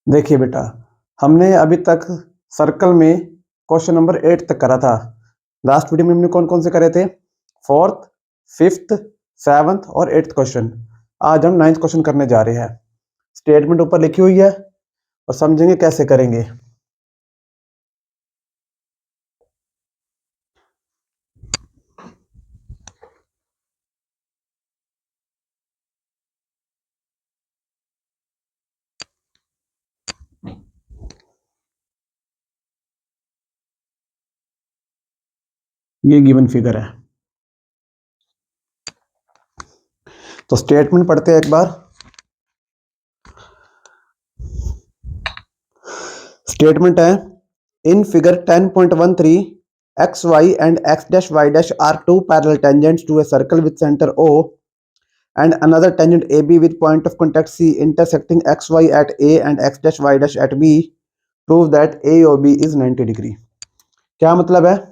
देखिए बेटा, हमने अभी तक सर्कल में क्वेश्चन नंबर 8 तक करा था। लास्ट वीडियो में हमने कौन कौन से करे थे? 4th, 5th, 7th और 8th क्वेश्चन। आज हम 9th क्वेश्चन करने जा रहे हैं। स्टेटमेंट ऊपर लिखी हुई है और समझेंगे कैसे करेंगे। ये गिवन फिगर है। तो स्टेटमेंट पढ़ते हैं एक बार। स्टेटमेंट है, in figure 10.13 X Y and X dash Y dash are two parallel tangents to a circle with centre O and another tangent AB with point of contact C intersecting XY at A and X dash Y dash at B prove that AOB is 90 degree. क्या मतलब है?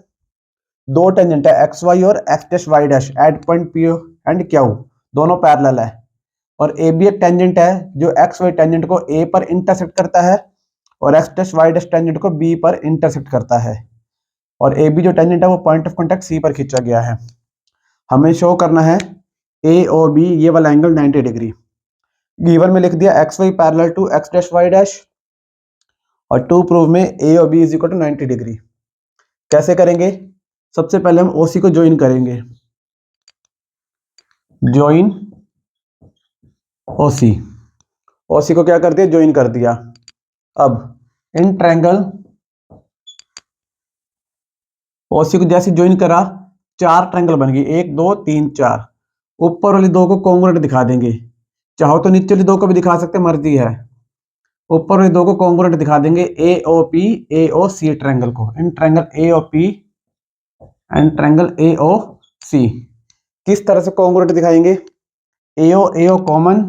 दो tangent है x y और x dash Y dash at point P and Q, दोनों parallel है। और A B एक टेंजेंट है जो एक्स वाई टेंजेंट को A पर इंटरसेक्ट करता है और x dash Y dash tangent को B पर इंटरसेक्ट करता है। और ए बी जो टेंजेंट है वो पॉइंट ऑफ कॉन्टैक्ट C पर खींचा गया है। हमें शो करना है AOB, ये वाला एंगल 90 डिग्री। गिवन में लिख दिया x y parallel to x dash Y dash और टू प्रूव में ए और B is equal to 90 degree. कैसे करेंगे? सबसे पहले हम ओसी को ज्वाइन करेंगे। ज्वाइन ओसी, ओसी को क्या कर दिया? ज्वाइन कर दिया। अब इन ट्रायंगल ओसी को जैसे ज्वाइन करा, चार ट्रायंगल बन गए, 1 2 3 4। ऊपर वाली दो को कॉन्ग्रुएंट दिखा देंगे, चाहो तो नीचे वाली दो को भी दिखा सकते, मर्जी है। ऊपर वाली दो को कॉन्ग्रुएंट दिखा देंगे AOP AOC ट्रायंगल को। In triangle AOP and triangle AOC किस तरह से कॉन्ग्रुएंट दिखाएंगे? AO कॉमन,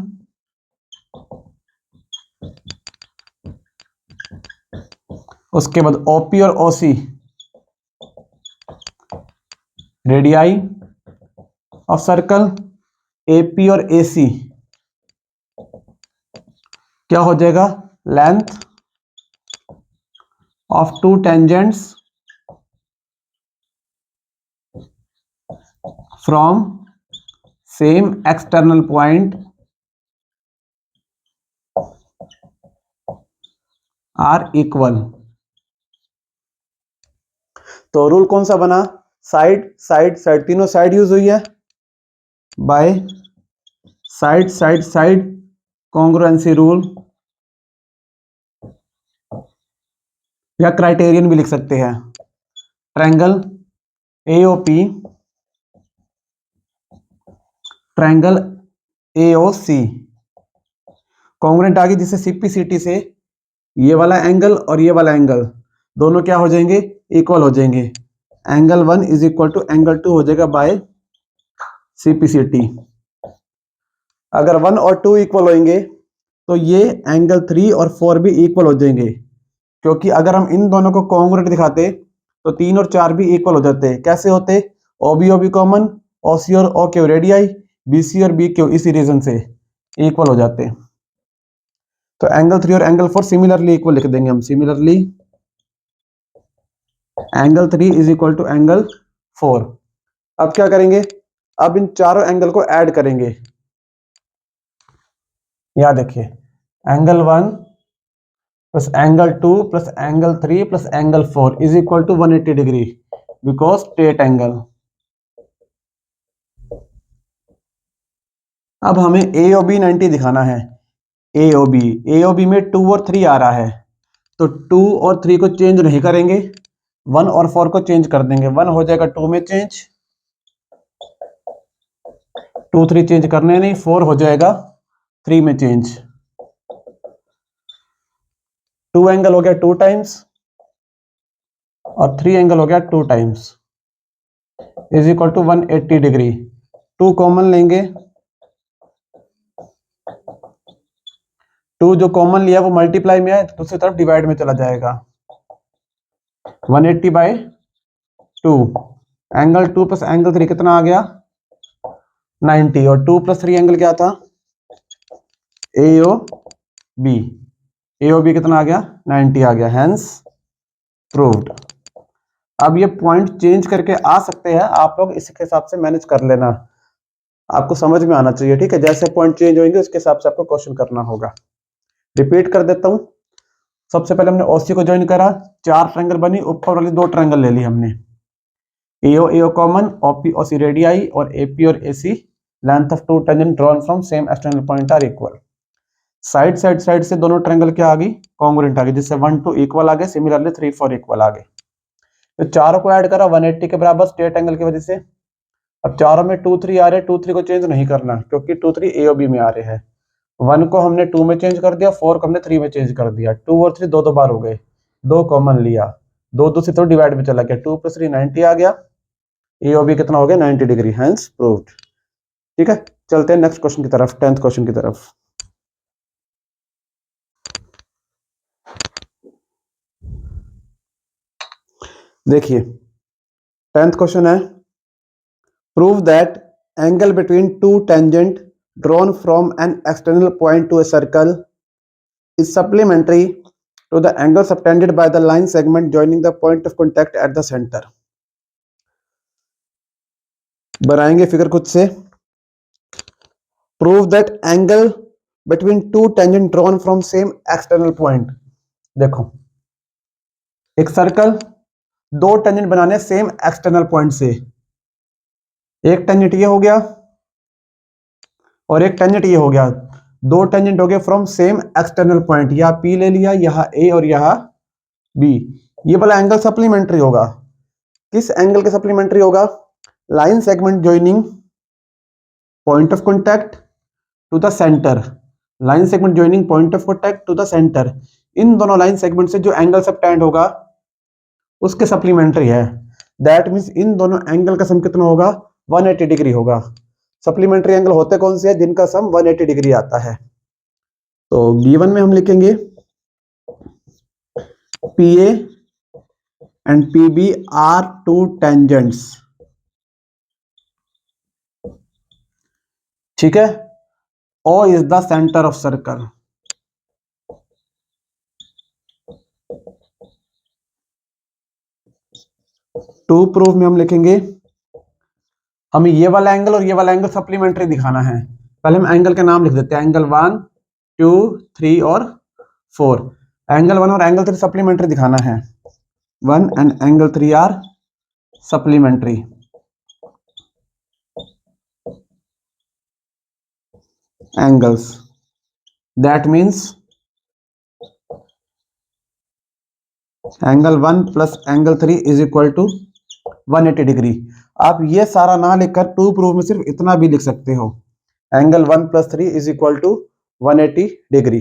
उसके बाद OP और OC radii of circle, AP और AC क्या हो जाएगा? Length of two tangents from same external point are equal. तो रूल कौन सा बना? साइड साइड साइड, तीनों साइड यूज हुई है। By side side side congruency rule, या क्राइटेरियन भी लिख सकते हैं। Triangle AOP triangle AOC congruent आ गई, जिससे CPCT से ये वाला एंगल और ये वाला एंगल दोनों क्या हो जाएंगे? इक्वल हो जाएंगे। Angle 1 is equal to angle 2 हो जाएगा बाय CPCT। अगर 1 और 2 इक्वल होंगे तो ये एंगल 3 और 4 भी इक्वल हो जाएंगे, क्योंकि अगर हम इन दोनों को कॉन्ग्रुएंट दिखाते तो 3 और 4 भी इक्वल हो जाते। कैसे होते? OB कॉमन, OC और OQ रेडियाई, BC और BQ इसी रीजन से इक्वल हो जाते। तो एंगल 3 और एंगल 4 सिमिलरली इक्वल लिख देंगे हम। Similarly angle 3 is equal to angle 4। अब क्या करेंगे? अब इन चारों एंगल को ऐड करेंगे। यहां देखिए, angle 1 plus angle 2 plus angle 3 plus angle 4 is equal to 180 degree, because straight angle. अब हमें AOB 90 दिखाना है। AOB में 2 और 3 आ रहा है, तो 2 और 3 को चेंज नहीं करेंगे, 1 और 4 को चेंज कर देंगे। 1 हो जाएगा 2 में चेंज, 2 3 चेंज करने नहीं, 4 हो जाएगा 3 में चेंज। 2 एंगल हो गया 2 टाइम्स और 3 एंगल हो गया 2 times, is equal to 180 degree. 2 common लेंगे, 2 जो कॉमन लिया वो मल्टीप्लाई में है, दूसरी तरफ डिवाइड में चला जाएगा। 180 बाय 2, एंगल 2 प्लस एंगल 3 कितना आ गया? 90, और 2 प्लस 3 एंगल क्या था? AOB। AOB कितना आ गया 90 आ गया, हैंस प्रूव्ड। अब ये पॉइंट चेंज करके आ सकते हैं, आप लोग इसके हिसाब से मैनेज कर लेना, आपको समझ में आना चाहिए, ठीक है। जैसे पॉइंट चेंज होंगे उसके हिसाब से आपको क्वेश्चन करना होगा। रिपीट कर देता हूं। सबसे पहले हमने OC को ज्वाइन करा, 4 ट्रायंगल बनी, ऊपर वाली 2 ट्रायंगल ले ली हमने, AO common, OP OC radii और AP और AC length of 2 tangent drawn from same external point are equal. Side से दोनों ट्रायंगल क्या आ गई, कॉन्ग्रुएंट आ गई, जिससे 1 2 इक्वल आ गए, सिमिलरली 3 4 इक्वल आ गए। तो चारों को ऐड करा 180 के बराबर स्ट्रेट एंगल की वजह से। अब चारों में 2 3 आ रहे हैं, 2 3 को चेंज नहीं करना क्योंकि 2 3 AOB में आ रहे हैं। 1 को हमने 2 में चेंज कर दिया, 4 को हमने 3 में चेंज कर दिया। 2 और 3 दो बार हो गए, 2 कॉमन लिया, 2 से तो डिवाइड में चला गया, 2 + 3 90 आ गया। AOB कितना हो गया 90 डिग्री, हैंस प्रूव्ड। ठीक है, चलते हैं नेक्स्ट क्वेश्चन की तरफ, 10th क्वेश्चन की तरफ। देखिए 10th क्वेश्चन है, prove that angle between 2 tangent drawn from an external point two a circle is supplementary to the angle subtended by the line segment joining the point of contact at the center। बनाएंगे figure खुद से। Prove that angle between 2 tangent drawn from same external point. देखो एक circle, 2 tangent बनाने same external point से, एक tangent ये हो गया और एक टेंजेंट ये हो गया, 2 टेंजेंट हो गए फ्रॉम सेम एक्सटर्नल पॉइंट, यहाँ P ले लिया, यहाँ A और यहाँ B। ये वाला एंगल सप्लीमेंट्री होगा। किस एंगल के सप्लीमेंट्री होगा, line segment joining point of contact to the centre, line segment joining point of contact to the centre. इन दोनों लाइन सेगमेंट से जो एंगल सबटेंड होगा उसके सप्लीमेंट्री है। दैट मींस इन दोनों एंगल का सम कितना होगा, 180 डिग्री होगा। सप्लीमेंट्री एंगल होते कौन से हैं, जिनका सम 180 डिग्री आता है। तो B1 में हम लिखेंगे PA and PB are 2 tangents, ठीक है। O is the centre of circle. To proof में हम लिखेंगे, हमें ये वाला एंगल और ये वाला एंगल सप्लीमेंट्री दिखाना है। पहले हम एंगल के नाम लिख देते हैं, एंगल 1 2 3 और 4। एंगल 1 और एंगल 3 सप्लीमेंट्री दिखाना है, 1 and angle 3 are supplementary. Angles that means angle 1 plus angle 3 is equal to 180 degree. आप ये सारा ना लिखकर टू प्रूफ में सिर्फ इतना भी लिख सकते हो, angle 1 + 3 is equal to 180 degree.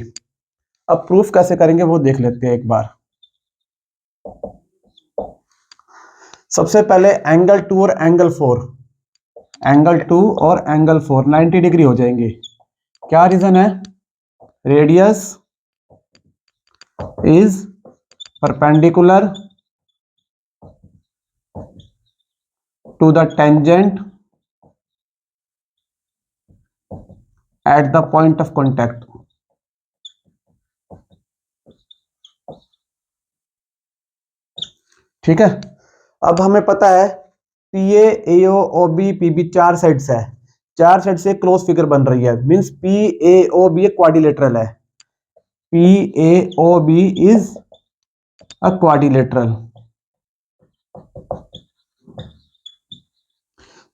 अब प्रूफ कैसे करेंगे वो देख लेते हैं एक बार। सबसे पहले एंगल 2 और एंगल 4, एंगल 2 और एंगल 4 90 डिग्री हो जाएंगे। क्या रीजन है, radius is perpendicular to the tangent at the point of contact. ठीक है, अब हमें पता है PA AO OB PB 4 sides है, 4 साइड से क्लोज फिगर बन रही है, मींस PAOB एक क्वाड्रिलेटरल है, PAOB इज अ क्वाड्रिलेटरल।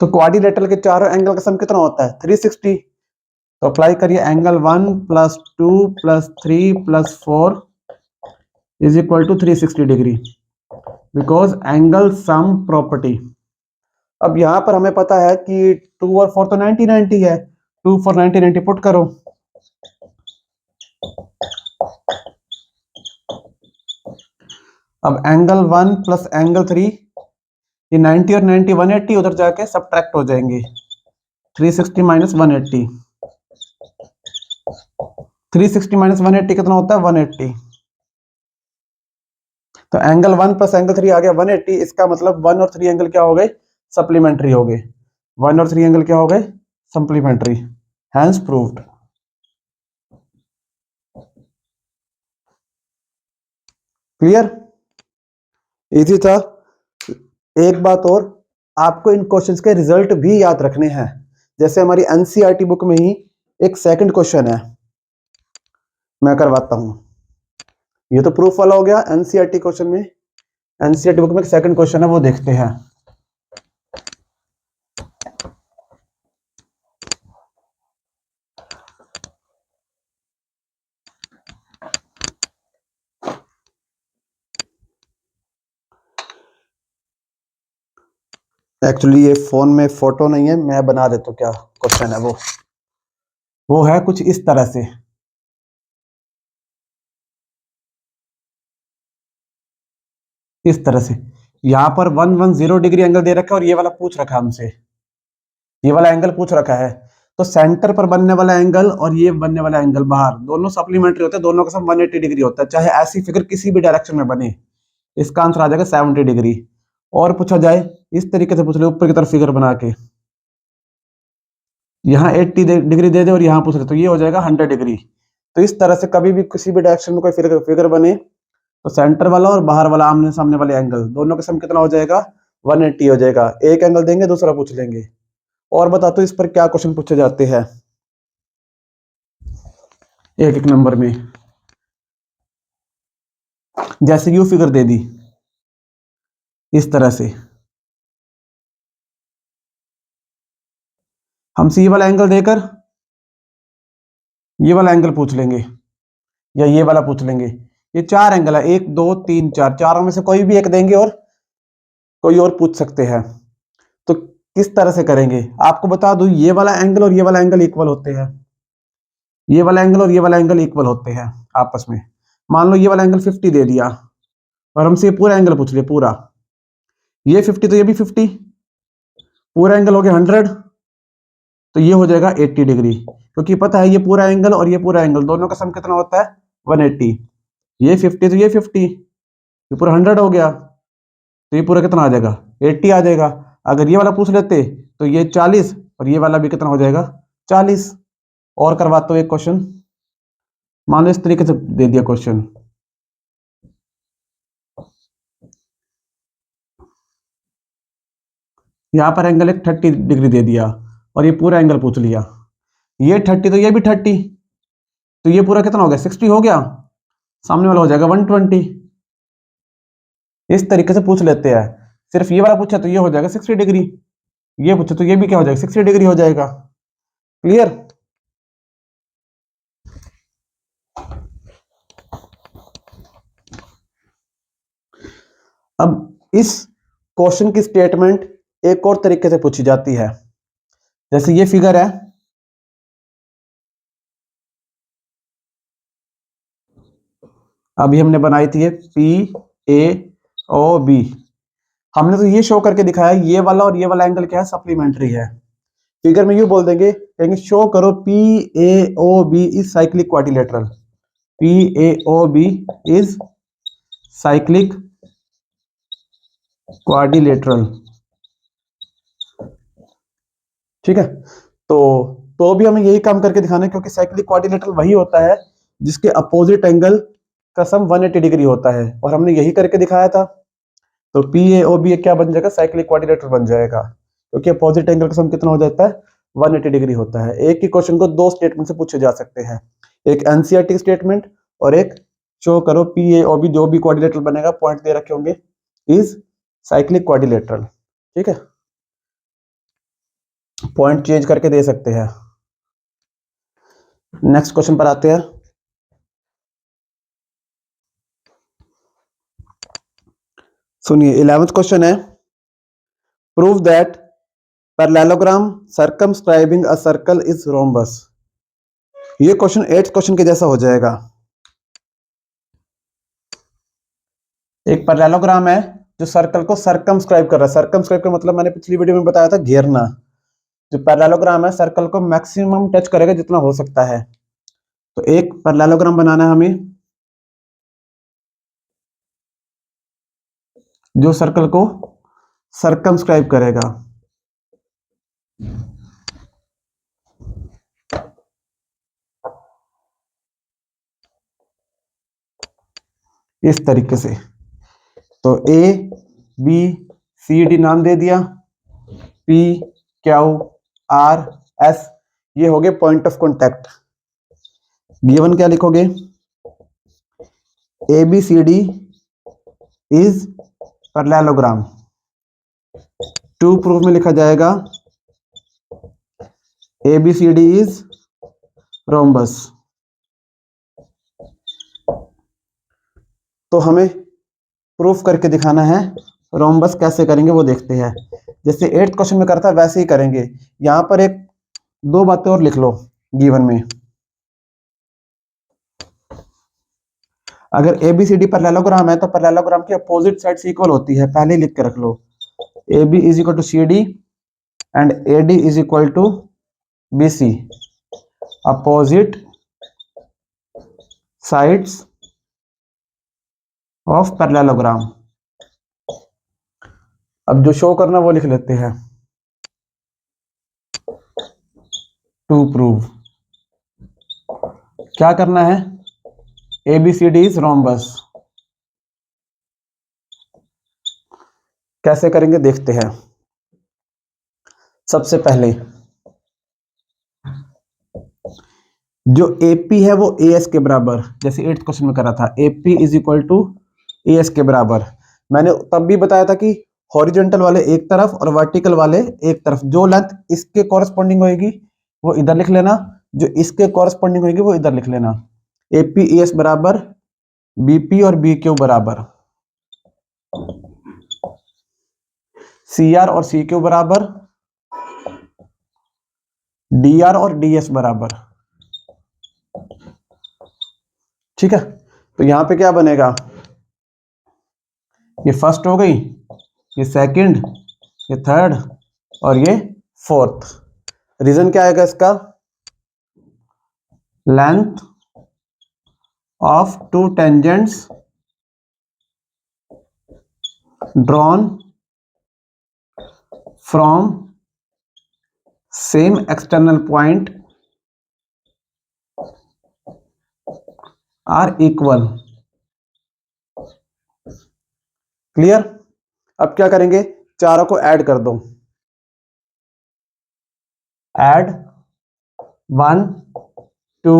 तो क्वाड्रिलेटरल के चारों एंगल का सम कितना होता है 360। तो अप्लाई करिए, angle 1 + 2 + 3 + 4 is equal to 360 degree, because angle sum property. अब यहां पर हमें पता है कि 2 और 4 तो 90 90 है, 2 4 90 90 पुट करो। अब एंगल 1 प्लस एंगल 3, ये 90 और 90 180 उधर जाके सबट्रैक्ट हो जाएंगे, 360 - 180, 360 - 180 कितना होता है 180। तो एंगल 1 प्लस एंगल 3 आ गया 180, इसका मतलब 1 और 3 एंगल क्या हो गए, सप्लीमेंट्री हो गए। 1 और 3 एंगल क्या हो गए, supplementary, hence proved. Clear, easy था। एक बात और, आपको इन क्वेश्चंस के रिजल्ट भी याद रखने हैं। जैसे हमारी एनसीईआरटी बुक में ही एक सेकंड क्वेश्चन है, मैं करवाता हूं। ये तो प्रूफ वाला हो गया। एनसीईआरटी क्वेश्चन में, एनसीईआरटी बुक में एक सेकंड क्वेश्चन है, वो देखते हैं। एक्चुअली ये फोन में फोटो नहीं है, मैं बना देता हूँ। क्या क्वेश्चन है वो है कुछ इस तरह से। इस तरह से यहाँ पर 110 डिग्री एंगल दे रखा है और ये वाला पूछ रखा है हमसे, ये वाला एंगल पूछ रखा है। तो सेंटर पर बनने वाला एंगल और ये बनने वाला एंगल बाहर दोनों सप्लीमेंट्री होते हैं, दोनों का सम 180 डिग्री होता है, चाहे ऐसी फिगर किसी भी डायरेक्शन में बने। इसका आंसर आ जाएगा 70 डिग्री। और पूछा जाए इस तरीके से, पूछ ले ऊपर की तरफ फिगर बना के, यहाँ 80 डिग्री दे दे और यहाँ पूछ ले, तो ये हो जाएगा 100 डिग्री। तो इस तरह से कभी भी किसी भी डायरेक्शन में कोई फिगर बने, तो सेंटर वाला और बाहर वाला आमने सामने वाले एंगल दोनों का सम कितना हो जाएगा, 180 हो जाएगा। एक एंगल देंगे, दूसरा पूछ लेंगे। और बता तो इस पर क्या क्वेश्चन पूछे जाते हैं एक एक नंबर में। जैसे यू फिगर दे दी इस तरह से, हम सी वाला एंगल देकर ये वाला एंगल पूछ लेंगे, या ये वाला पूछ लेंगे। ये चार एंगल है, 1 2 3 4, चारों में से कोई भी एक देंगे और कोई और पूछ सकते हैं। तो किस तरह से करेंगे आपको बता दूं, ये वाला एंगल और ये वाला एंगल इक्वल होते हैं। ये वाला एंगल और ये वाला एंगल इक्वल होते हैं आपस में। मान लो ये वाला एंगल 50 दे दिया और हमसे ये पूरा एंगल पूछ लिया पूरा, ये 50 तो ये भी 50, पूरा एंगल हो गया 100, तो ये हो जाएगा 80 डिग्री। क्योंकि पता है ये पूरा एंगल और ये पूरा एंगल दोनों का सम कितना होता है, 180। ये 50 तो ये 50, ये पूरा 100 हो गया, तो ये पूरा कितना आ जाएगा, 80 आ जाएगा। अगर ये वाला पूछ लेते तो ये 40 और ये वाला भी कितना हो जाएगा, 40। और करवाता हूँ एक क्वेश्चन। मान लो इस तरीके से दे दिया क्वेश्चन, यहाँ पर एंगल एक 30 डिग्री दे दिया और ये पूरा एंगल पूछ लिया। ये 30 तो ये भी 30, तो ये पूरा कितना हो गया, 60 हो गया। सामने वाला हो जाएगा 120। इस तरीके से पूछ लेते हैं। सिर्फ ये वाला पूछा तो ये हो जाएगा 60 डिग्री, ये पूछा तो ये भी क्या हो जाएगा, 60 डिग्री हो जाएगा। क्लियर। अब इस क्वेश्चन की स्टेटमेंट एक और तरीके से पूछी जाती है। जैसे ये फिगर है, अभी हमने बनाई थी ये PAOB। हमने तो ये शो करके दिखाया ये वाला और ये वाला एंगल क्या है, सप्लीमेंट्री है। फिगर में यू बोल देंगे, कहेंगे शो करो PAOB is cyclic quadrilateral. PAOB is cyclic quadrilateral. ठीक है। तो भी हमें यही काम करके दिखाना है, क्योंकि साइक्लिक क्वाड्रिलेटरल वही होता है जिसके अपोजिट एंगल का सम 180 डिग्री होता है, और हमने यही करके दिखाया था। तो PAOB क्या बन जाएगा, साइक्लिक क्वाड्रिलेटरल बन जाएगा, क्योंकि अपोजिट एंगल का सम कितना हो जाता है, 180 डिग्री होता है। एक ही क्वेश्चन को दो स्टेटमेंट से पूछे जा सकते हैं, एक एनसीईआरटी स्टेटमेंट और एक शो करो PAOB जो भी क्वाड्रिलेटरल बनेगा, पॉइंट दे रखे होंगे, इज साइक्लिक क्वाड्रिलेटरल। ठीक है, पॉइंट चेंज करके दे सकते हैं। नेक्स्ट क्वेश्चन पर आते हैं। सुनिए 11th क्वेश्चन है, prove that parallelogram circumscribing a circle is rhombus. ये क्वेश्चन 8th क्वेश्चन के जैसा हो जाएगा। एक पैरेललोग्राम है जो सर्कल को सर्कमस्क्राइब कर रहा है। सर्कमस्क्राइब का मतलब मैंने पिछली वीडियो में बताया था, घेरना। जो पैरेललोग्राम है सर्कल को मैक्सिमम टच करेगा जितना हो सकता है। तो एक पैरेललोग्राम बनाना है हमें जो सर्कल को सर्कमस्क्राइब करेगा। इस तरीके से। तो ए बी सी डी नाम दे दिया, पी क्यू आर एस, ये हो गए पॉइंट ऑफ कॉन्टैक्ट। गिवन क्या लिखोगे, A B C D is parallelogram. To proof में लिखा जाएगा A B C D is rhombus. तो हमें प्रूफ करके दिखाना है। रोम्बस कैसे करेंगे वो देखते हैं। जैसे 8th क्वेश्चन में करता है वैसे ही करेंगे। यहां पर एक दो बातें और लिख लो गिवन में। अगर A B C D parallelogram है तो पैरेललोग्राम की अपोजिट साइड्स इक्वल होती है, पहले लिख के रख लो। A B is equal to C D and A D is equal to B C, opposite sides of parallelogram. अब जो शो करना वो लिख लेते हैं, टू प्रूव। क्या करना है, A B C D is rhombus. कैसे करेंगे देखते हैं। सबसे पहले जो AP है वो AS के बराबर, जैसे 8th क्वेश्चन में करा था, AP is equal to AS के बराबर। मैंने तब भी बताया था कि हॉरिजॉन्टल वाले एक तरफ और वर्टिकल वाले एक तरफ, जो लेंथ इसके कॉरस्पॉन्डिंग होगी वो इधर लिख लेना, जो इसके कॉरस्पॉन्डिंग होगी वो इधर लिख लेना। AP AS बराबर BP और BQ बराबर CR और CQ बराबर DR और DS बराबर। ठीक है, तो यहां पे क्या बनेगा, ये फर्स्ट हो गई, ये सेकंड, ये थर्ड और ये फोर्थ। रीजन क्या आएगा इसका, length of two tangents drawn from same external point are equal. Clear. अब क्या करेंगे, चारों को ऐड कर दो। Add 1 2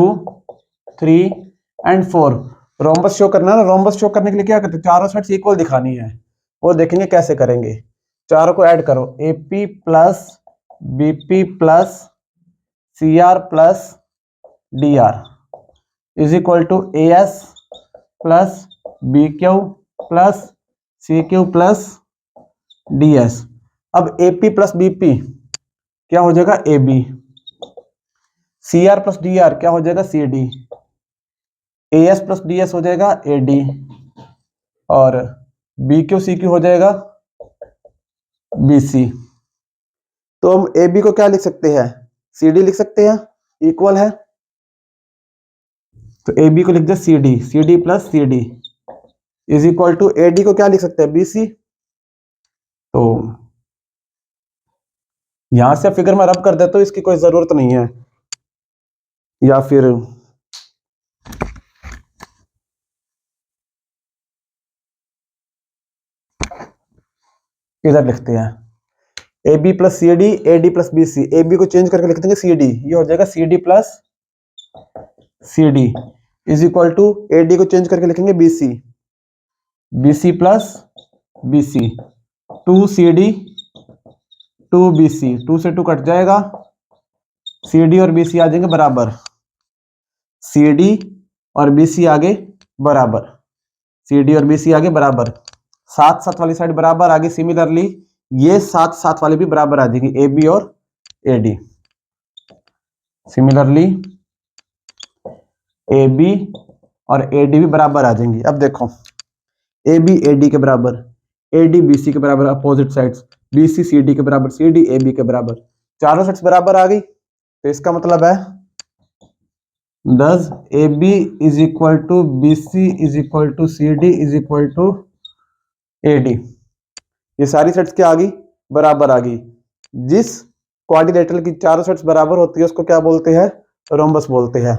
3 and 4। रोम्बस शो करना है ना, रोम्बस शो करने के लिए क्या करते हैं, चारों साइड्स इक्वल दिखानी है, वो देखेंगे कैसे करेंगे। चारों को ऐड करो, AP plus BP plus CR plus DR is equal to AS plus BQ plus CQ plus DS। अब AP प्लस BP क्या हो जाएगा, AB। CR प्लस DR क्या हो जाएगा, CD। AS प्लस DS हो जाएगा AD और BQ CQ हो जाएगा BC। तो हम AB को क्या लिख सकते हैं, CD लिख सकते हैं, इक्वल है। तो AB को लिख दे CD plus CD is equal to AD को क्या लिख सकते हैं, BC। तो यहां से फिगर में रब कर देते हो, इसकी कोई जरूरत नहीं है, या फिर इधर लिखते हैं AB plus CD AD plus BC। AB को चेंज करके लिख देंगे CD, ये हो जाएगा CD plus CD is equal to AD को चेंज करके लिखेंगे BC plus BC। 2CD 2BC, 2 से 2 कट जाएगा, CD और BC आ जाएंगे बराबर, CD और BC आगे बराबर, CD और BC आगे बराबर, साथ साथ वाली साइड बराबर आगे। सिमिलरली ये साथ साथ वाली भी बराबर आ जाएगी, AB और AD। सिमिलरली AB और AD भी बराबर आ जाएंगी। अब देखो AB AD के बराबर, AD BC के बराबर, अपोजिट साइड्स, BC CD के बराबर, CD AB के बराबर, चारों साइड्स बराबर आ गई। तो इसका मतलब है does AB is equal to BC is equal to CD is equal to AD। ये सारी सेट्स क्या आ गई, बराबर आ गई। जिस क्वाड्रिलेटरल की चारों सेट्स बराबर होती है उसको क्या बोलते हैं, रोम्बस बोलते हैं।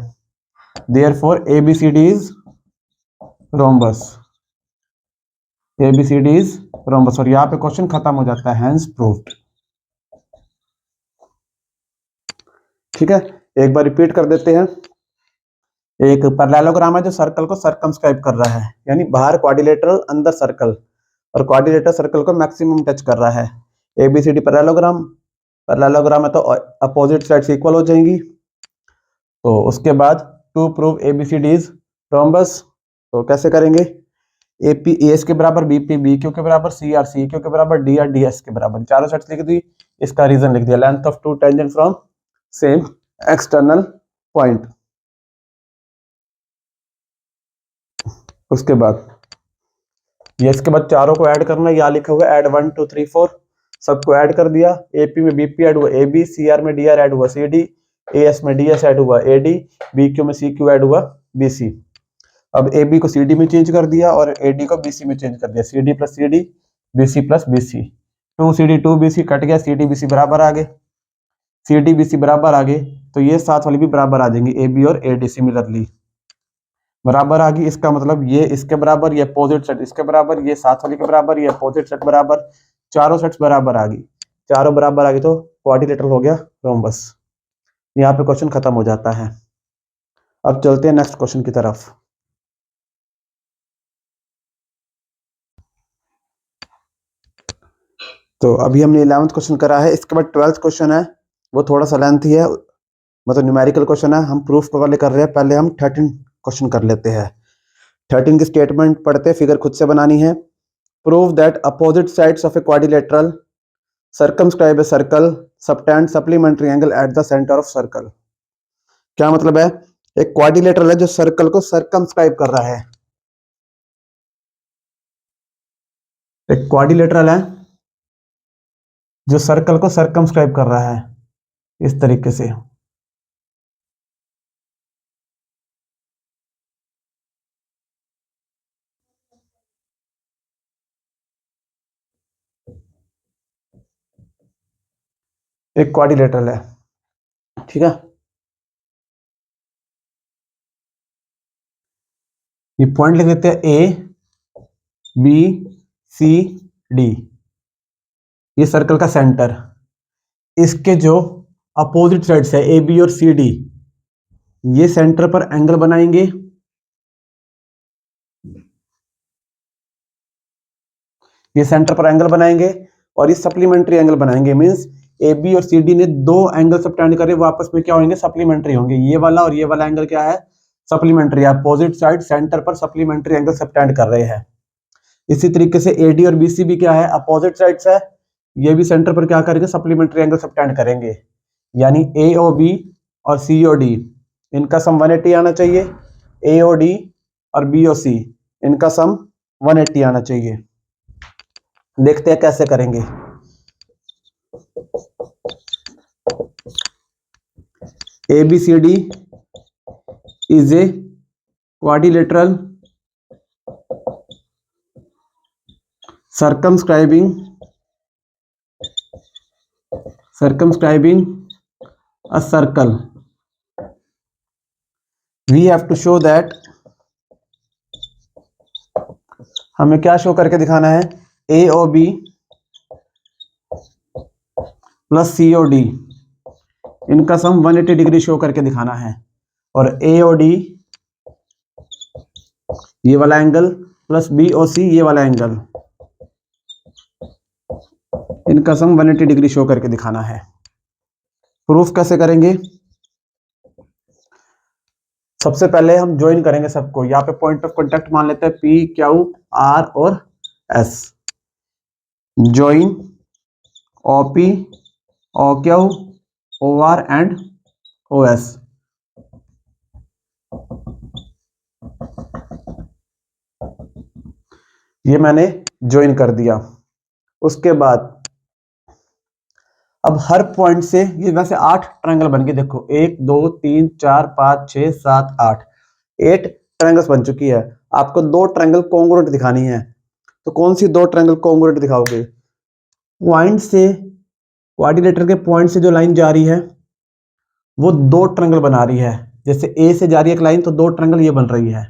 Therefore ABCD is rhombus. ABCD is rhombus, और यहाँ पे क्वेश्चन खत्म हो जाता है, हेंस प्रूव्ड। ठीक है, एक बार रिपीट कर देते हैं। एक पैरेललोग्राम है जो सर्कल को सर्कमस्क्राइब कर रहा है, यानी बाहर क्वाड्रिलेटरल अंदर सर्कल, और क्वाड्रिलेटरल सर्कल को मैक्सिमम टच कर रहा है। ABCD पैरेललोग्राम, पैरेललोग्राम है तो अपोजिट साइड्स इक्वल हो जाएंगी। तो उसके बाद to prove ABCD is rhombus, तो कैसे करेंगे? AP AS के बराबर, BP BQ के बराबर, CR CQ के बराबर, DR DS के बराबर, चारों साइड्स लिख दी। इसका रीजन लिख दिया, length of two tangent from same external point. उसके बाद ये, इसके बाद चारों को ऐड करना, यहाँ लिखा हुआ ऐड 1 2 3 4, सबको ऐड कर दिया। AP में BP ऐड हुआ AB, CR में DR ऐड हुआ CD, AS में DS ऐड हुआ AD, BQ में CQ ऐड हुआ BC। अब AB को CD में चेंज कर दिया और AD को BC में चेंज कर दिया, CD plus CD, BC plus BC, 2CD 2BC cut गया, CD BC बराबर आ गए, CD BC बराबर आ गए, तो ये साथ वाली भी बराबर आ जाएंगी, AB और AD सिमिलरली बराबर आ गई। इसका मतलब ये इसके बराबर, ये अपोजिट सेट इसके बराबर, ये साथ वाली के बराबर, ये अपोजिट सेट बराबर, चारों सेट्स बराबर आ गई। चारों बराबर आ गई तो क्वाड्रिलेटरल हो गया रोम्बस। यहाँ पे क्वेश्चन खत्म हो जाता है। अब चलते हैं नेक्स्ट क्वेश्चन की तरफ। तो अभी हमने 11th क्वेश्चन करा है, इसके बाद 12th क्वेश्चन है, वो थोड़ा सा लेंथी है, मतलब न्यूमेरिकल क्वेश्चन है, हम प्रूफ वाले कर रहे हैं। पहले हम 13 क्वेश्चन कर लेते हैं। 13 की स्टेटमेंट पढ़ते, फिगर खुद से बनानी है। Prove that opposite sides of a quadrilateral circumscribe a circle subtend supplementary angle at the centre of circle. क्या मतलब है? एक क्वाड्रिलेटरल है जो सर्कल को सर्कमस्क्राइब कर रहा है, एक क्वाड्रिलेटरल है जो सर्कल को सर्कमस्क्राइब कर रहा है इस तरीके से। एक क्वाड्रिलेटरल है, ठीक है। ये पॉइंट लिख देते हैं ABCD, ये सर्कल का सेंटर। इसके जो अपोजिट साइड्स है AB और CD, ये सेंटर पर एंगल बनाएंगे, ये सेंटर पर एंगल बनाएंगे और ये सप्लीमेंट्री एंगल बनाएंगे। मींस AB और CD ने दो एंगल सबटेंड करे, वो आपस में क्या होंगे? सप्लीमेंट्री होंगे। ये वाला और ये वाला एंगल क्या है? सप्लीमेंट्री। अपोजिट साइड सेंटर पर सप्लीमेंट्री एंगल सबटेंड कर रहे हैं। इसी तरीके से AD और BC भी क्या है? अपोजिट साइड्स है, ये भी सेंटर पर क्या करेंगे? सप्लीमेंट्री एंगल सबटेंड करेंगे। यानी AOB और COD, इनका सम 180 आना चाहिए। AOD और BOC, इनका सम 180 आना चाहिए। देखते हैं कैसे करेंगे। ABCD is a quadrilateral circumscribing a circle. We have to show that, हमें क्या शो करके दिखाना है? AOB प्लस COD, इनका सम 180 डिग्री शो करके दिखाना है। और AOD ये वाला एंगल प्लस BOC ये वाला एंगल, इनका सम 180 डिग्री शो करके दिखाना है। प्रूफ कैसे करेंगे? सबसे पहले हम ज्वाइन करेंगे सबको। यहाँ पे पॉइंट ऑफ कांटेक्ट मान लेते हैं P, Q, R और S। Join OP, OQ, OR and OS। ये मैंने ज्वाइन कर दिया। उसके बाद अब हर पॉइंट से, ये वैसे 8 ट्रायंगल बन गए। देखो 1 2 3 4 5 6 7 8, 8 ट्रायंगल्स बन चुकी है। आपको 2 ट्रायंगल कॉन्ग्रुएंट दिखानी है, तो कौन सी 2 ट्रायंगल कॉन्ग्रुएंट दिखाओगे? पॉइंट से, क्वाड्रिलेटरल के पॉइंट से जो लाइन जा रही है वो 2 ट्रायंगल बना रही है। जैसे A से जा रही है एक लाइन तो 2 ट्रायंगल ये बन रही है,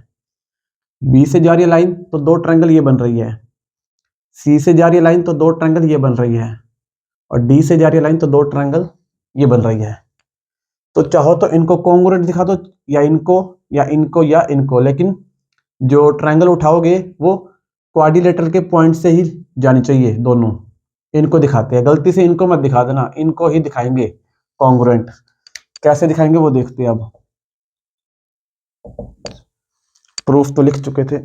B से जा रही है लाइन तो 2 ट्रायंगल ये बन रही है। सी से जा रही है लाइन तो दो ट्रायंगल ये बन रही है, और डी से जा रही है लाइन तो दो ट्रायंगल ये बन रही है। तो चाहो तो इनको कॉन्ग्रुएंट दिखा दो, या इनको या इनको या इनको, लेकिन जो ट्रायंगल उठाओगे वो क्वाड्रिलेटरल के पॉइंट से ही जानी चाहिए दोनों। इनको दिखाते हैं, गलती से इनको मत दिखा देना, इनको ही दिखाएंगे कॉन्ग्रुएंट। कैसे दिखाएंगे वो देखते हैं। अब प्रूफ तो लिख चुके थे।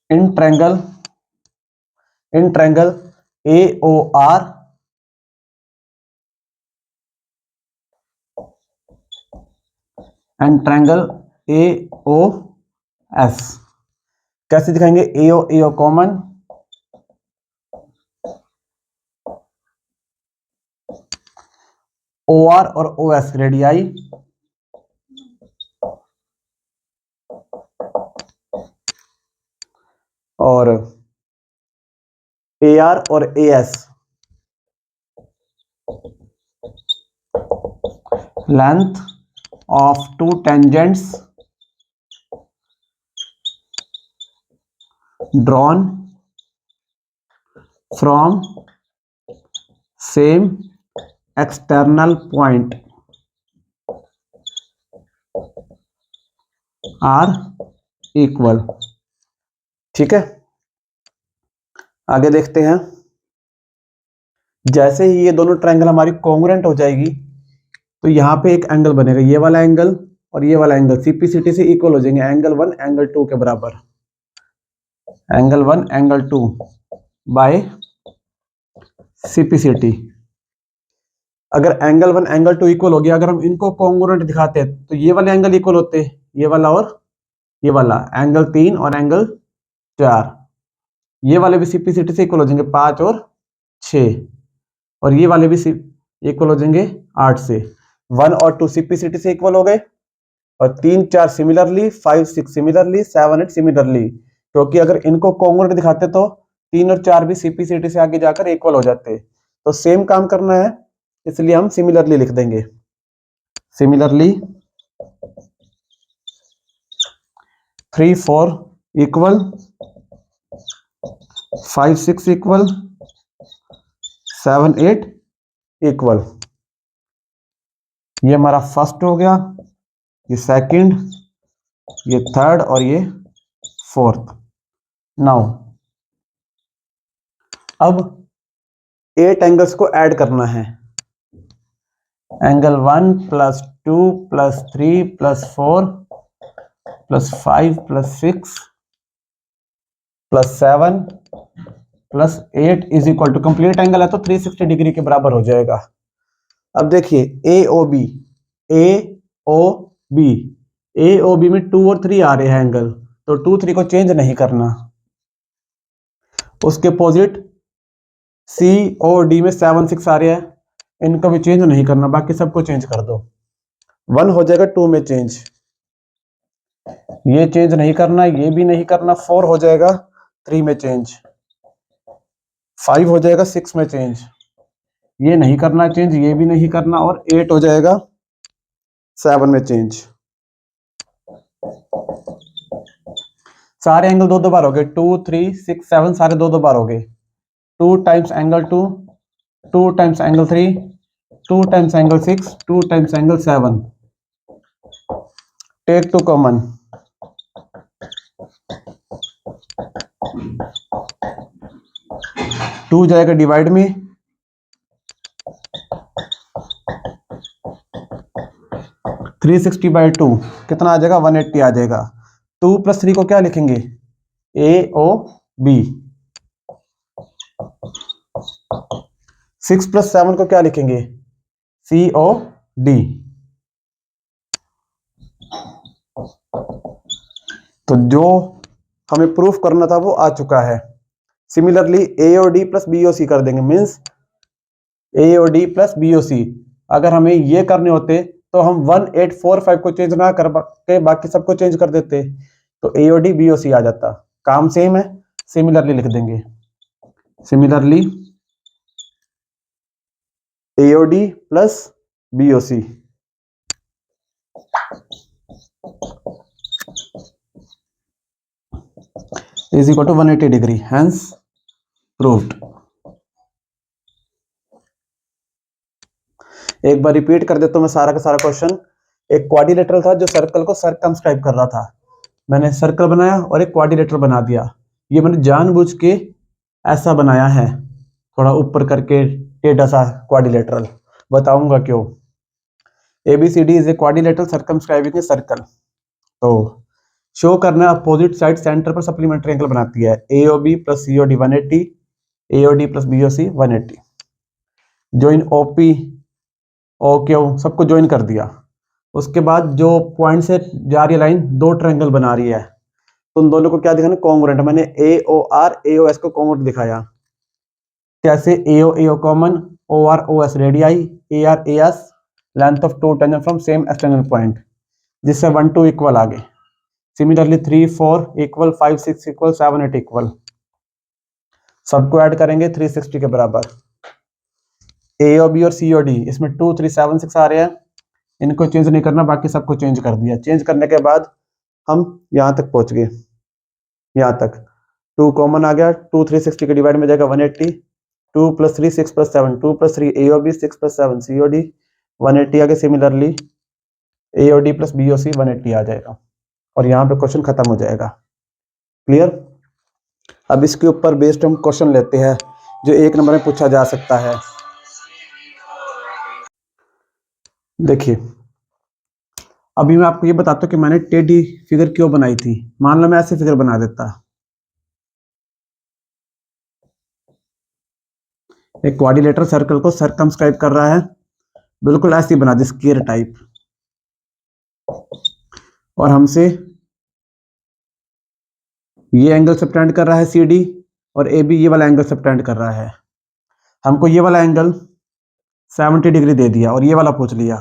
In triangle AOR and triangle AOS कैसे दिखाएंगे? AO कॉमन, OR और OS रेडियाई, और AR और AS length of two tangents drawn from same external point are equal. ठीक है, आगे देखते हैं। जैसे ही ये दोनों ट्रायंगल हमारी कॉन्ग्रुएंट हो जाएगी तो यहाँ पे एक एंगल बनेगा, ये वाला एंगल और ये वाला एंगल CPCT से इक्वल हो जाएंगे, एंगल 1 एंगल 2 के बराबर, एंगल 1 एंगल 2 बाय CPCT। अगर एंगल 1 एंगल 2 इक्वल हो गया, अगर हम इनको कॉन्ग्रुएंट दिखाते हैं तो ये वाले एंगल इक्वल होते हैं, ये वाला और ये वाला, एंगल 3 और एंगल 4, ये वाले भी CPCT से इक्वल हो जाएंगे 5 और 6, और ये वाले भी इक्वल हो जाएंगे 8 से। 1 और 2 CPCT से इक्वल हो गए, और 3 4 सिमिलरली, 5 6 सिमिलरली, 7 8 सिमिलरली, क्योंकि अगर इनको कॉन्ग्रुएंट दिखाते तो 3 और 4 भी CPCT से आगे जाकर इक्वल हो जाते। तो सेम काम करना है, इसलिए हम सिमिलरली लिख देंगे। Similarly 3 4 equal, 5 6 equal, 7 8 equal. ये हमारा फर्स्ट हो गया, ये सेकंड, ये थर्ड और ये फोर्थ। नाउ अब 8 एंगल्स को ऐड करना है। Angle 1 plus 2 plus 3 plus 4 plus 5 plus 6 plus 7 plus 8 is equal to, complete angle है तो 360 डिग्री के बराबर हो जाएगा। अब देखिए AOB में 2 और 3 आ रहे हैं एंगल, तो 2 3 को चेंज नहीं करना। उसके अपोजिट COD में 7 6 आ रहे हैं, इनको भी चेंज नहीं करना, बाकी सबको चेंज कर दो। 1 हो जाएगा 2 में चेंज, ये चेंज नहीं करना, ये भी नहीं करना। 4 हो जाएगा 3 में चेंज, 5 हो जाएगा 6 में चेंज, ये नहीं करना चेंज, ये भी नहीं करना, और 8 हो जाएगा 7 में चेंज। सारे एंगल 2 2 बार हो गए, 2 3 6 7 सारे 2 2 बार हो गए। 2 times angle 2, 2 times angle 3, 2 times angle 6, 2 times angle 7। Take 2 common, 2 जाएगा डिवाइड में, 360/2 कितना आ जाएगा? 180 आ जाएगा। 2 + 3 को क्या लिखेंगे? AOB। 6 + 7 को क्या लिखेंगे? COD। तो जो हमें प्रूफ करना था वो आ चुका है। सिमिलरली AOD + BOC कर देंगे, मीन्स AOD + BOC। अगर हमें ये करने होते तो हम 1845 को चेंज ना कर के बाकी सबको चेंज कर देते, तो AOD BOC आ जाता। काम सेम है, सिमिलरली लिख देंगे। Similarly AOD + BOC is equal to 180 degree, hence proved. एक बार रिपीट कर देता हूं मैं सारा का सारा क्वेश्चन। एक क्वाड्रिलेटरल था जो सर्कल को सर्कमस्क्राइब कर रहा था। मैंने सर्कल बनाया और एक क्वाड्रिलेटरल बना दिया। ये मैंने जानबूझ के ऐसा बनाया है, थोड़ा ऊपर करके टेढ़ा सा क्वाड्रिलेटरल, बताऊंगा क्यों। ABCD is a quadrilateral circumscribing a circle. तो शो करना अपोजिट साइड सेंटर पर सप्लीमेंट्री एंगल बनाती है। AOB plus COD 180, AOD plus BOC 180। Join OP OQ सबको ज्वाइन कर दिया। उसके बाद जो पॉइंट से जा रही है लाइन, दो ट्रायंगल बना रही है, तो उन दोनों को क्या दिखाना, कॉन्ग्रुएंट। मैंने AOR AOS को कॉन्ग्रुएंट दिखाया। कैसे? AO AO common, OR OS radii, AR AS length of two tangent from same external point, जिससे 1 2 इक्वल आ गए। Similarly 3 4 equal, 5 6 equal, 7 8 equal. सबको ऐड करेंगे 360 के बराबर। AOB और COD इसमें 2 3 7 6 आ रहे हैं, इनको चेंज नहीं करना, बाकी सबको चेंज कर दिया। चेंज करने के बाद हम यहाँ तक पहुंच गए, यहाँ तक 2 कॉमन आ गया, 2 360 के डिवाइड में जाएगा 180, 2 plus 3 6 plus 7, 2 plus 3 AOB 6 plus 7 COD 180 आ गया। सिमिलरली AOD प्लस BOC 180 आ जाएगा और यहाँ पे क्वेश्चन खत्म हो जाएगा। क्लियर? अब इसके ऊपर बेस्ड हम क्वेश्चन लेते हैं जो 1 नंबर में पूछा जा सकता है। देखिए, अभी मैं आपको ये बताता हूँ कि मैंने टेढ़ी फिगर क्यों बनाई थी। मान लो मैं ऐसे फिगर बना देता, एक क्वाड्रिलेटरल सर्कल को सर्कमस्क्राइब कर रहा है, बिल्कुल ऐसे ही बना दी, स्क्वायर टाइप, और हमसे ये एंगल सब्टेंड कर रहा है CD, और AB ये वाला एंगल सब्टेंड कर रहा है। हमको ये वाला एंगल 70 डिग्री दे दिया और ये वाला पूछ लिया,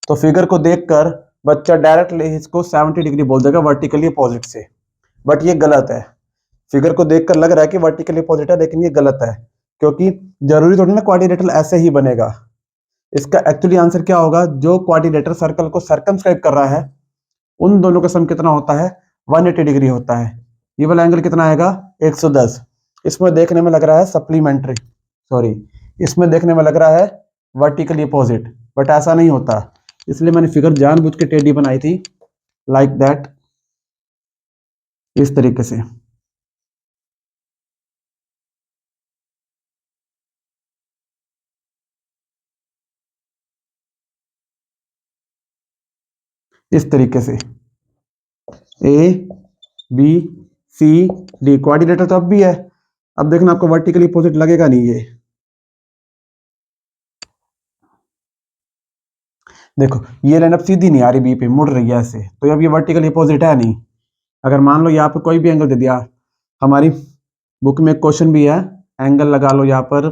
तो फिगर को देखकर बच्चा डायरेक्टली इसको 70 डिग्री बोल देगा वर्टिकली अपोजिट से। बट ये गलत है। फिगर को देखकर लग रहा है कि वर्टिकली अपोजिट है, लेकिन ये गलत है, क्योंकि जरूरी थोड़ी ना क्वाड्रिलेटरल ऐसे ही बनेगा। इसका एक्चुअली आंसर क्या होगा, जो क्वाड्रिलेटरल सर्कल को सर्कमस्क्राइब कर रहा है उन दोनों का सम कितना होता है, 180 डिग्री होता है। ये वाला एंगल कितना आएगा, 110। इसमें देखने में लग रहा है सप्लीमेंट्री, सॉरी, इसमें देखने में लग रहा है वर्टिकली अपोजिट, बट ऐसा नहीं होता। इसलिए मैंने फिगर जानबूझ के टेढ़ी बनाई थी, लाइक दैट, इस तरीके से। इस तरीके से ABCD क्वाड्रिलेटरल तो अब भी है। अब देखना आपको वर्टिकली अपोजिट लगेगा नहीं। ये देखो, ये लाइन अब सीधी नहीं आ रही, बी पे मुड़ रही है ऐसे, तो अब ये वर्टिकली अपोजिट है नहीं। अगर मान लो यहाँ पर कोई भी एंगल दे दिया, हमारी बुक में क्वेश्चन भी है, एंगल लगा लो यहाँ पर,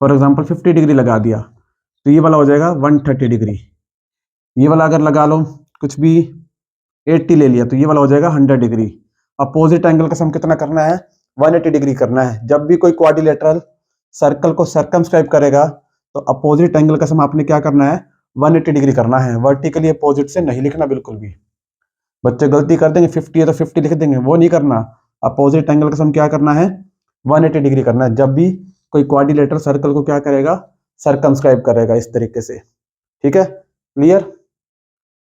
फॉर एग्जांपल 50 डिग्री लगा दिया, तो ये वाला हो जाएगा 130 डिग्री। ये वाला अगर लगा लो कुछ भी 80 ले लिया, तो ये वाला हो जाएगा 100 डिग्री। अपोजिट एंगल का सम कितना करना है, 180 डिग्री करना है। जब भी कोई क्वाड्रिलेटरल सर्कल को सर्कमस्क्राइब करेगा तो अपोजिट एंगल का सम आपने क्या करना है, 180 डिग्री करना है। वर्टिकली अपोजिट से नहीं लिखना बिल्कुल भी। बच्चे गलती कर देंगे, 50 है तो 50 लिख देंगे, वो नहीं करना। अपोजिट एंगल का सम क्या करना है, 180 डिग्री करना है, जब भी कोई क्वाड्रिलेटरल सर्कल को क्या करेगा, सर्कमस्क्राइब करेगा, इस तरीके से। ठीक है, क्लियर?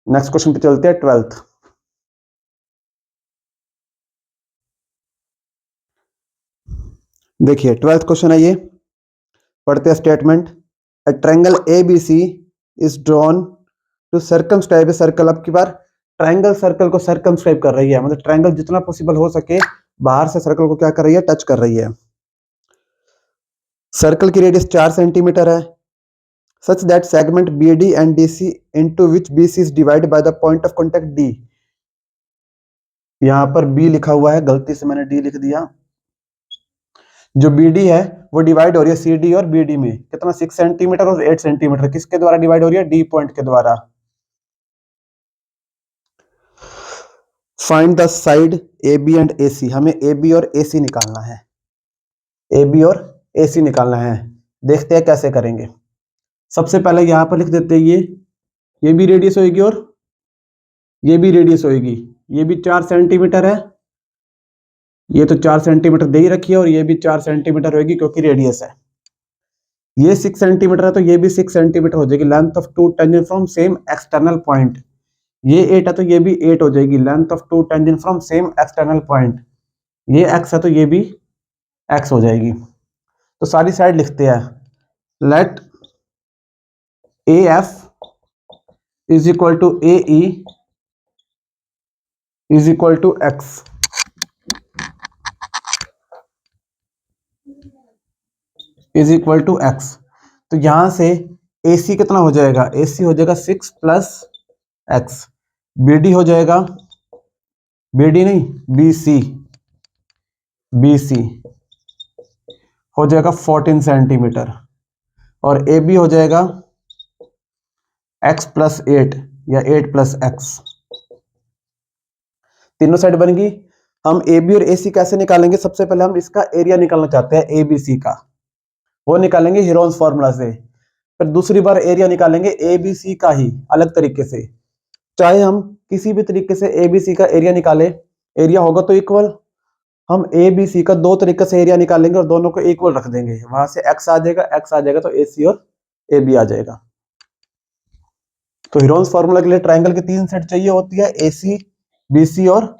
नेक्स्ट क्वेश्चन पे चलते हैं, 12th। देखिए 12th क्वेश्चन है ये, पढ़ते हैं statement. A triangle ABC is drawn to circumscribe a circle. अब की बार ट्रायंगल सर्कल को सर्कमस्क्राइब कर रही है, मतलब ट्रायंगल जितना पॉसिबल हो सके बाहर से सर्कल को क्या कर रही है, टच कर रही है। सर्कल की रेडियस 4 सेंटीमीटर है, such that segment BD and DC into which BC is divided by the point of contact D। यहां पर B लिखा हुआ है, गलती से मैंने D लिख दिया। जो BD है वो डिवाइड हो रही है CD और BD में, कितना, 6 सेंटीमीटर और 8 सेंटीमीटर। किसके द्वारा डिवाइड हो रही है, D पॉइंट के द्वारा। Find the side AB and AC। हमें AB और AC निकालना है, AB और AC निकालना है। देखते हैं कैसे करेंगे। सबसे पहले यहां पर लिख देते हैं, ये भी रेडियस होगी और ये भी रेडियस होगी, ये भी 4 सेंटीमीटर है, ये तो 4 सेंटीमीटर दे ही रखी है, और ये भी 4 सेंटीमीटर होगी क्योंकि रेडियस है। ये 6 सेंटीमीटर है तो ये भी 6 सेंटीमीटर हो जाएगी। Length of two tangent from same external point, ये 8 है तो ये भी 8 हो जाएगी। Length of two tangent from same external point, ये x है तो ये भी x हो जाएगी। तो सारी साइड लिखते हैं। Let AF is equal to AE is equal to x। Is equal to x। तो यहां से AC कितना हो जाएगा, AC हो जाएगा 6 प्लस x। BD हो जाएगा, BD नहीं BC, BC हो जाएगा 14 सेंटीमीटर, और AB हो जाएगा x प्लस 8 या 8 प्लस x। तीनों साइड बन गई। हम AB और AC कैसे निकालेंगे, सबसे पहले हम इसका एरिया निकालना चाहते हैं ABC का, वो निकालेंगे हीरोन्स फॉर्मूला से। फिर दूसरी बार एरिया निकालेंगे ABC का ही अलग तरीके से। चाहे हम किसी भी तरीके से ABC का एरिया निकाले, एरिया होगा तो इक्वल। हम ABC का दो तरीके से एरिया निकालेंगे और दोनों को इक्वल रख देंगे, वहां से x आ जाएगा तो AC और AB आ जाएगा। तो हीरोन्स फॉर्मूला के लिए ट्रायंगल की 3 सेट चाहिए होती है, AC, BC और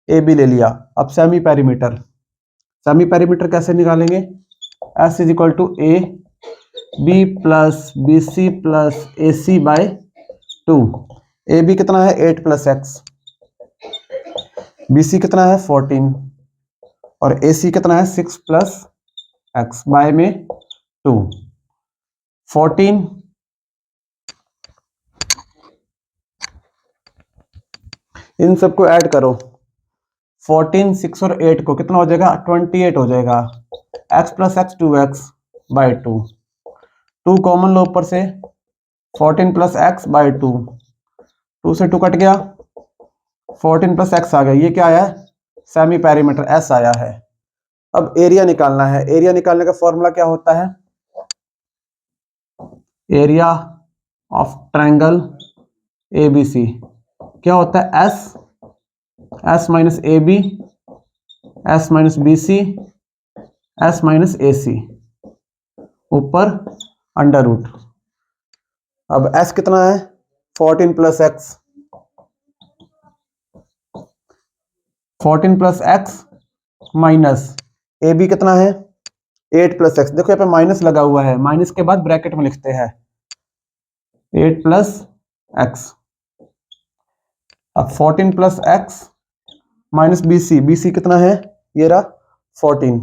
AB ले लिया। अब सेमी पेरीमीटर, सेमी पेरीमीटर कैसे निकालेंगे, S is equal to AB plus BC plus AC by 2। AB कितना है 8 प्लस x, BC कितना है 14, और AC कितना है 6 प्लस x बाय में 2। 14 इन सबको ऐड करो, 14 6 और 8 को कितना हो जाएगा 28 हो जाएगा। x plus x 2x by 2, 2 common लो ऊपर से, 14 प्लस एक्स बाय 2, 2 से 2 कट गया, 14 प्लस एक्स आ गया। ये क्या आया, सेमी पेरीमीटर S आया है। अब एरिया निकालना है, एरिया निकालने का फॉर्मूला क्या होता है, एरिया ऑफ ट्रायंगल ABC क्या होता है, S minus AB, S minus BC, S minus AC, ऊपर अंडर रूट। अब S कितना है 14 plus x, 14 plus x minus AB कितना है 8 प्लस एक्स। देखो यहाँ पे माइनस लगा हुआ है, माइनस के बाद ब्रैकेट में लिखते हैं 8 प्लस एक्स। अब 14 plus x minus BC, BC कितना है ये रहा 14,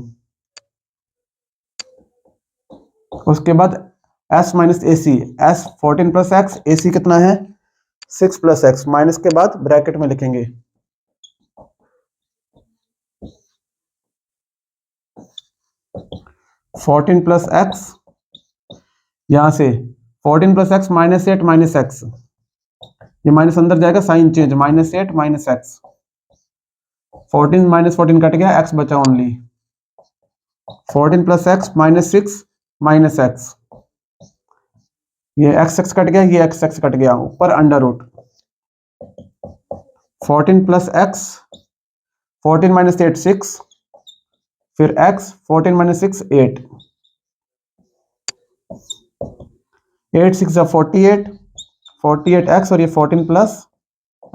उसके बाद S minus AC, S 14 plus x, AC कितना है 6 प्लस एक्स, माइनस के बाद ब्रैकेट में लिखेंगे 14 प्लस एक्स, यहां से 14 plus x minus 8 minus x, ये माइनस अंदर जाएगा sign change, minus 8 minus x, 14 minus 14 cut गया, एक्स बचा only. 14 plus x minus 6 minus x, ये एक्स एक्स कट गया, ये एक्स एक्स कट गया, ऊपर under root. 14 plus x, 14 minus 8 6, फिर x 14 माइनस 6 8, 8 6 48, 48x और ये 14 प्लस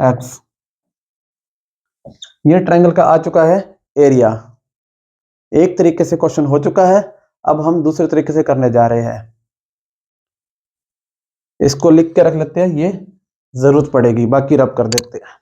एक्स। ये ट्रायंगल का आ चुका है एरिया। एक तरीके से क्वेश्चन हो चुका है, अब हम दूसरे तरीके से करने जा रहे हैं। इसको लिख के रख लेते हैं, ये जरूरत पड़ेगी, बाकी रब कर देते हैं।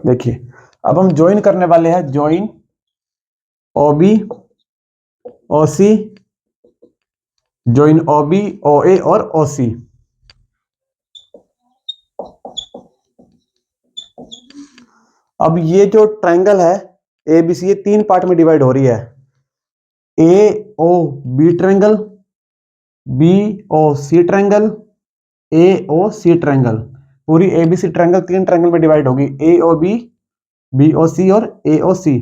देखिए अब हम ज्वाइन करने वाले हैं, join OB OC join OB, OA और OC। अब ये जो ट्रायंगल है ABC, ये 3 पार्ट में डिवाइड हो रही है। AOB triangle, BOC triangle, AOC triangle. पूरी ABC ट्रायंगल 3 ट्रायंगल में डिवाइड होगी, AOB, BOC और AOC।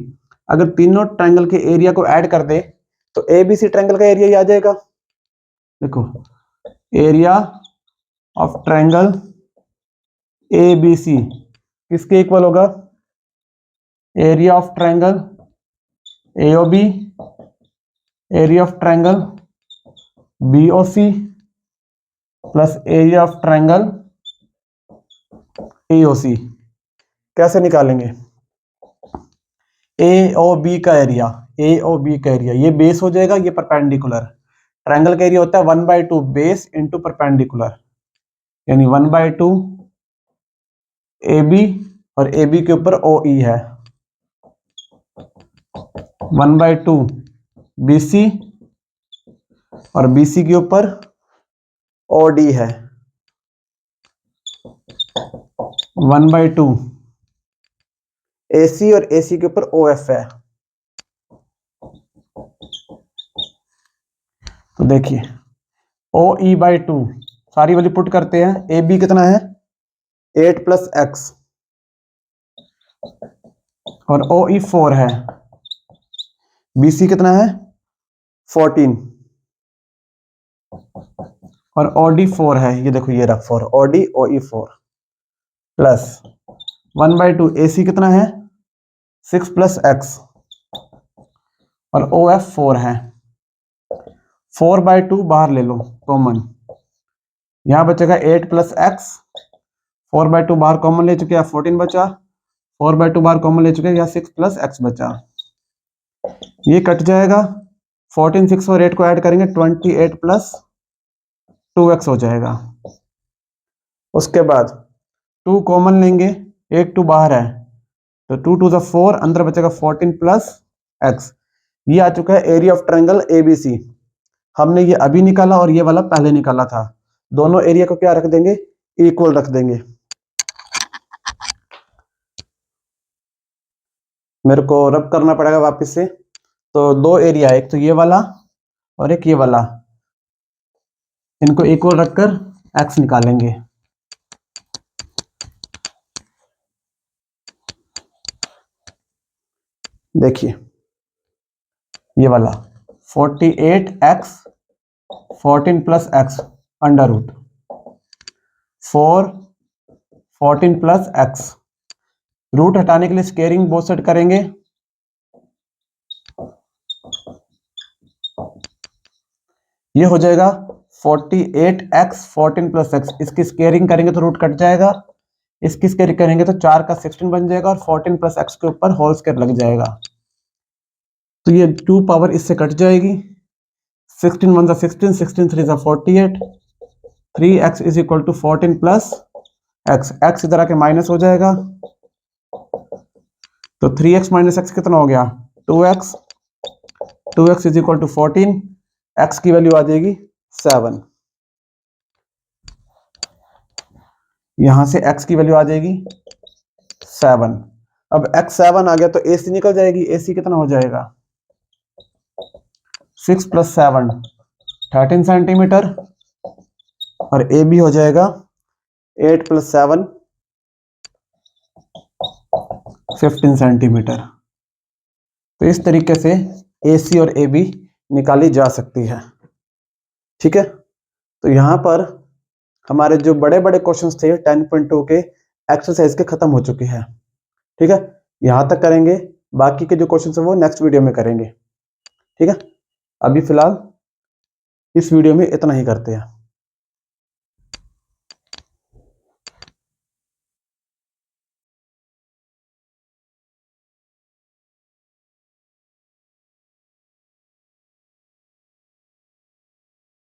अगर तीनों ट्रायंगल के एरिया को ऐड कर दे तो ABC ट्रायंगल का एरिया ही आ जाएगा। देखो, एरिया ऑफ ट्रायंगल ABC किसके इक्वल होगा? Area of triangle AOB, area of triangle BOC plus area of triangle AOC। कैसे निकालेंगे? AOB का एरिया, AOB का एरिया, ये बेस हो जाएगा, ये परपेंडिकुलर। ट्रायंगल का एरिया होता है 1/2 बेस इंटू परपेंडिकुलर, यानी 1/2 AB और AB के ऊपर OE है, 1/2 BC और BC के ऊपर OD है, 1/2 AC और AC के ऊपर OF है। तो देखिए OE/2 सारी वाली पुट करते हैं। AB कितना है? 8 + x और OE 4 है। BC कितना है? 14 और OD 4 है। ये देखो, ये रहा 4, OD OE 4 प्लस 1/2 AC कितना है? 6 + x और OF 4 है। 4/2 बाहर ले लो कॉमन, यहां बचेगा 8 + x, 4/2 बाहर कॉमन ले चुके हैं, 14 बचा, 4/2 बाहर कॉमन ले चुके हैं, यहाँ 6 + x बचा, ये कट जाएगा। 14, 6 और 8 को ऐड करेंगे, 28 + 2x हो जाएगा। उसके बाद 2 कॉमन लेंगे, एक 2 बाहर है, तो 2 × 2 = 4, अंदर बचेगा 14 + x। ये आ चुका है एरिया ऑफ ट्रायंगल ABC। हमने ये अभी निकाला और ये वाला पहले निकाला था। दोनों एरिया को क्या रख देंगे? इक्वल रख देंगे। मेरे को रब करना पड़ेगा वापस से। तो 2 एरिया, एक तो ये वाला और एक ये वाला, इनको इक्वल रखकर x निकालेंगे। देखिए ये वाला 48x 14 + x √ 4 14 + x। रूट हटाने के लिए स्केयरिंग बोथ साइड करेंगे, ये हो जाएगा 48x 14 + x। इसकी स्केयरिंग करेंगे तो रूट कट जाएगा, इसकी स्केयरिंग करेंगे तो 4 का 16 बन जाएगा और 14 + x के ऊपर होल स्केयर लग जाएगा। तो ये 2 पावर इससे कट जाएगी, 16 1 = 16, 16 3 = 48, 3x = 14 + x। x इधर आके माइनस हो जाएगा, तो 3x - x कितना हो गया? 2x। 2x = 14, x की वैल्यू आ जाएगी 7। यहां से x की वैल्यू आ जाएगी 7। अब x 7 आ गया तो AC निकल जाएगी। AC कितना हो जाएगा? 6 + 7 13 सेंटीमीटर और AB हो जाएगा 8 + 7 15 सेंटीमीटर। तो इस तरीके से AC और AB निकाली जा सकती है। ठीक है, तो यहाँ पर हमारे जो बड़े बड़े क्वेश्चंस थे 10.2 के एक्सरसाइज के खत्म हो चुके हैं। ठीक है, यहाँ तक करेंगे, बाकी के जो क्वेश्चंस हैं वो नेक्स्ट वीडियो में करेंगे। ठीक है, अभी फिलहाल इस वीडियो में इतना ही करते हैं।